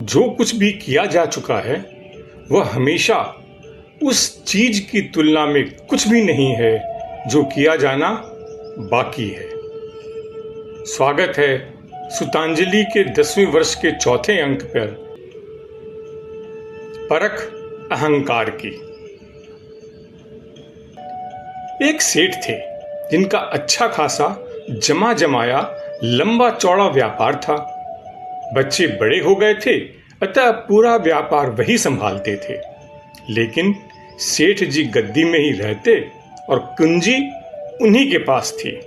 जो कुछ भी किया जा चुका है वह हमेशा उस चीज की तुलना में कुछ भी नहीं है जो किया जाना बाकी है। स्वागत है सुतांजलि के 10वें वर्ष के चौथे अंक पर। परख अहंकार की। एक सेठ थे जिनका अच्छा खासा जमा जमाया लंबा चौड़ा व्यापार था। बच्चे बड़े हो गए थे, अतः पूरा व्यापार वही संभालते थे। लेकिन सेठ जी गद्दी में ही रहते और कुंजी उन्हीं के पास थी।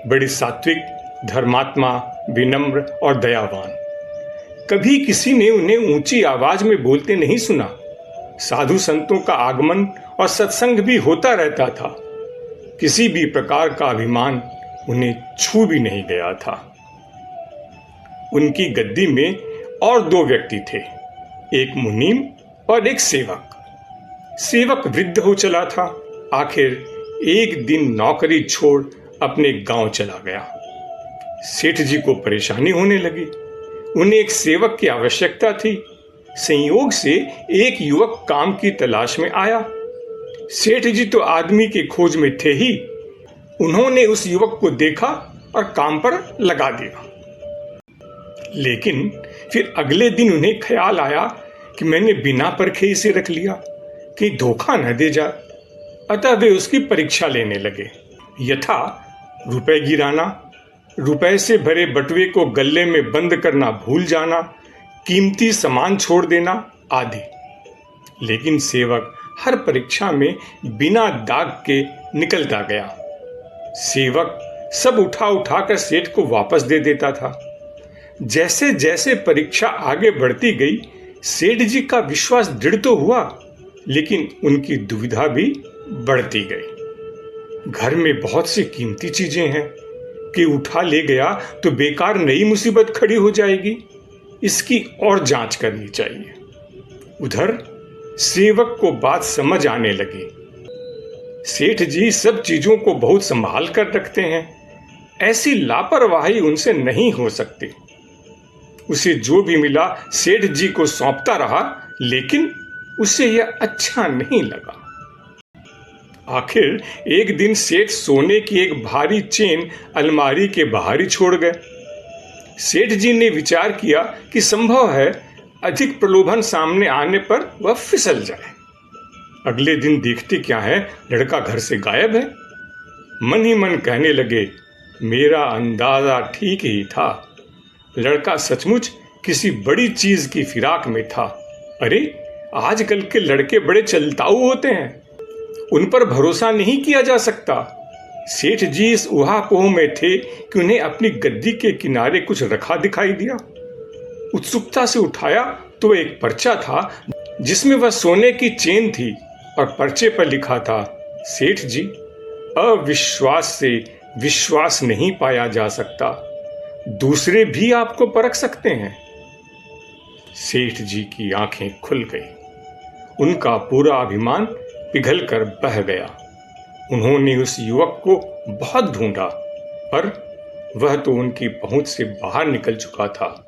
बड़े सात्विक, धर्मात्मा, विनम्र और दयावान। कभी किसी ने उन्हें ऊंची आवाज में बोलते नहीं सुना। साधु संतों का आगमन और सत्संग भी होता रहता था। किसी भी प्रकार का अभिमान उन्हें छू भी नहीं गया था। उनकी गद्दी में और दो व्यक्ति थे, एक मुनीम और एक सेवक। सेवक वृद्ध हो चला था। आखिर एक दिन नौकरी छोड़ अपने गांव चला गया। सेठ जी को परेशानी होने लगी। उन्हें एक सेवक की आवश्यकता थी। संयोग से एक युवक काम की तलाश में आया। सेठ जी तो आदमी की खोज में थे ही। उन्होंने उस युवक को देखा और काम पर लगा दिया। लेकिन फिर अगले दिन उन्हें ख्याल आया कि मैंने बिना परखे इसे रख लिया, कि धोखा न दे जाए। अतः वे उसकी परीक्षा लेने लगे। यथा रुपए गिराना, रुपए से भरे बटुए को गल्ले में बंद करना भूल जाना, कीमती सामान छोड़ देना आदि। लेकिन सेवक हर परीक्षा में बिना दाग के निकलता गया। सेवक सब उठा उठा कर सेठ को वापस दे देता था। जैसे जैसे परीक्षा आगे बढ़ती गई, सेठ जी का विश्वास दृढ़ तो हुआ, लेकिन उनकी दुविधा भी बढ़ती गई। घर में बहुत सी कीमती चीजें हैं कि उठा ले गया तो बेकार नई मुसीबत खड़ी हो जाएगी। इसकी और जांच करनी चाहिए। उधर सेवक को बात समझ आने लगी। सेठ जी सब चीजों को बहुत संभाल कर रखते हैं। ऐसी लापरवाही उनसे नहीं हो सकती। उसे जो भी मिला सेठ जी को सौंपता रहा, लेकिन उसे यह अच्छा नहीं लगा। आखिर एक दिन सेठ सोने की एक भारी चेन अलमारी के बाहर ही छोड़ गए। सेठ जी ने विचार किया कि संभव है अधिक प्रलोभन सामने आने पर वह फिसल जाए। अगले दिन देखते क्या है, लड़का घर से गायब है। मन ही मन कहने लगे, मेरा अंदाजा ठीक ही था। लड़का सचमुच किसी बड़ी चीज की फिराक में था। अरे, आजकल के लड़के बड़े चलताऊ होते हैं, उन पर भरोसा नहीं किया जा सकता। सेठ जी इस उहापोह में थे कि उन्हें अपनी गद्दी के किनारे कुछ रखा दिखाई दिया। उत्सुकता से उठाया तो एक पर्चा था जिसमें वह सोने की चेन थी और पर्चे पर लिखा था, सेठ जी, अविश्वास से विश्वास नहीं पाया जा सकता। दूसरे भी आपको परख सकते हैं। सेठ जी की आंखें खुल गई। उनका पूरा अभिमान पिघल कर बह गया। उन्होंने उस युवक को बहुत ढूंढा, पर वह तो उनकी पहुंच से बाहर निकल चुका था।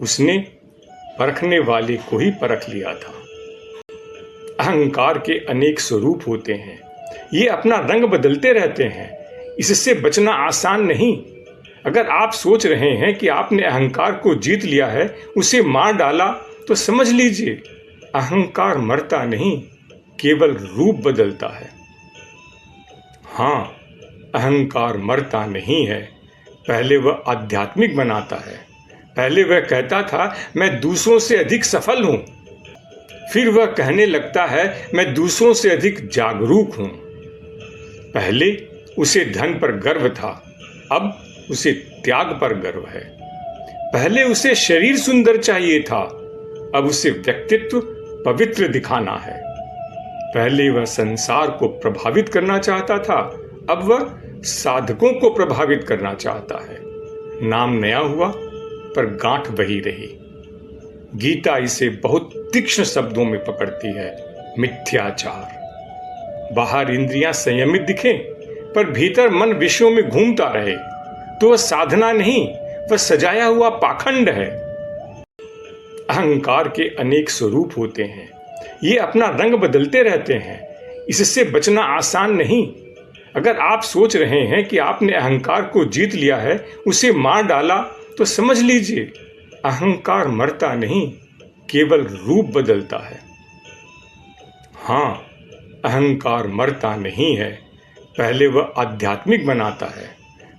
उसने परखने वाले को ही परख लिया था। अहंकार के अनेक स्वरूप होते हैं। ये अपना रंग बदलते रहते हैं। इससे बचना आसान नहीं। अगर आप सोच रहे हैं कि आपने अहंकार को जीत लिया है, उसे मार डाला, तो समझ लीजिए अहंकार मरता नहीं, केवल रूप बदलता है। हाँ, अहंकार मरता नहीं है। पहले वह आध्यात्मिक बनाता है। पहले वह कहता था, मैं दूसरों से अधिक सफल हूं। फिर वह कहने लगता है, मैं दूसरों से अधिक जागरूक हूं। पहले उसे धन पर गर्व था, अब उसे त्याग पर गर्व है। पहले उसे शरीर सुंदर चाहिए था, अब उसे व्यक्तित्व पवित्र दिखाना है। पहले वह संसार को प्रभावित करना चाहता था, अब वह साधकों को प्रभावित करना चाहता है। नाम नया हुआ, पर गांठ वही रही। गीता इसे बहुत तीक्ष्ण शब्दों में पकड़ती है, मिथ्याचार। बाहर इंद्रियां संयमित दिखें, पर भीतर मन विषयों में घूमता रहे, तो वह साधना नहीं, वह सजाया हुआ पाखंड है। अहंकार के अनेक स्वरूप होते हैं। ये अपना रंग बदलते रहते हैं। इससे बचना आसान नहीं। अगर आप सोच रहे हैं कि आपने अहंकार को जीत लिया है, उसे मार डाला, तो समझ लीजिए अहंकार मरता नहीं, केवल रूप बदलता है। हाँ, अहंकार मरता नहीं है। पहले वह आध्यात्मिक बनाता है।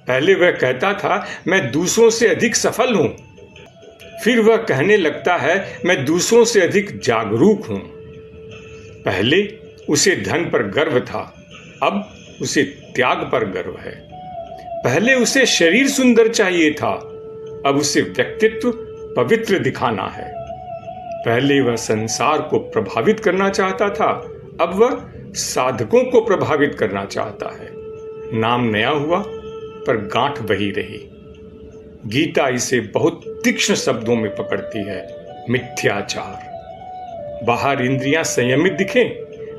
पहले वह कहता था मैं दूसरों से अधिक सफल हूं। फिर वह कहने लगता है मैं दूसरों से अधिक जागरूक हूं। पहले उसे धन पर गर्व था, अब उसे त्याग पर गर्व है। पहले उसे शरीर सुंदर चाहिए था, अब उसे व्यक्तित्व पवित्र दिखाना है। पहले वह संसार को प्रभावित करना चाहता था, अब वह साधकों को प्रभावित करना चाहता है। नाम नया हुआ पर गांठ वही रही। गीता इसे बहुत तीक्ष्ण शब्दों में पकड़ती है, मिथ्याचार। बाहर इंद्रियां संयमित दिखें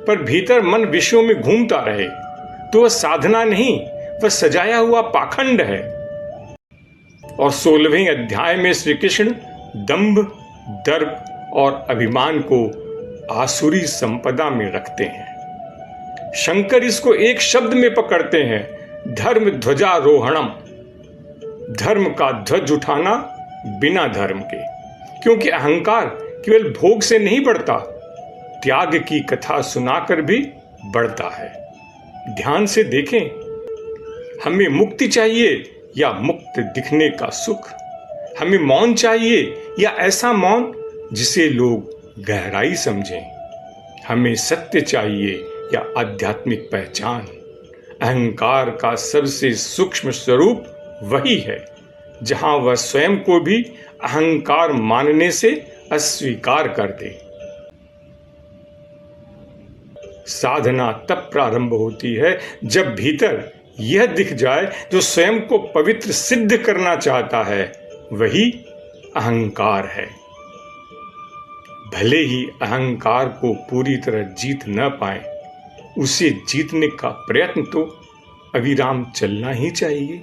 पर भीतर मन विषयों में घूमता रहे तो वह साधना नहीं, वह सजाया हुआ पाखंड है। और 16वें अध्याय में श्री कृष्ण दंभ, दर्प और अभिमान को आसुरी संपदा में रखते हैं। शंकर इसको एक शब्द में पकड़ते हैं, धर्म ध्वजारोहणम। धर्म का ध्वज उठाना बिना धर्म के। क्योंकि अहंकार केवल भोग से नहीं बढ़ता, त्याग की कथा सुनाकर भी बढ़ता है। ध्यान से देखें, हमें मुक्ति चाहिए या मुक्त दिखने का सुख? हमें मौन चाहिए या ऐसा मौन जिसे लोग गहराई समझें? हमें सत्य चाहिए या आध्यात्मिक पहचान? अहंकार का सबसे सूक्ष्म स्वरूप वही है जहां वह स्वयं को भी अहंकार मानने से अस्वीकार कर दे। साधना तब प्रारंभ होती है जब भीतर यह दिख जाए जो स्वयं को पवित्र सिद्ध करना चाहता है, वही अहंकार है। भले ही अहंकार को पूरी तरह जीत न पाए, उसे जीतने का प्रयत्न तो अविराम चलना ही चाहिए।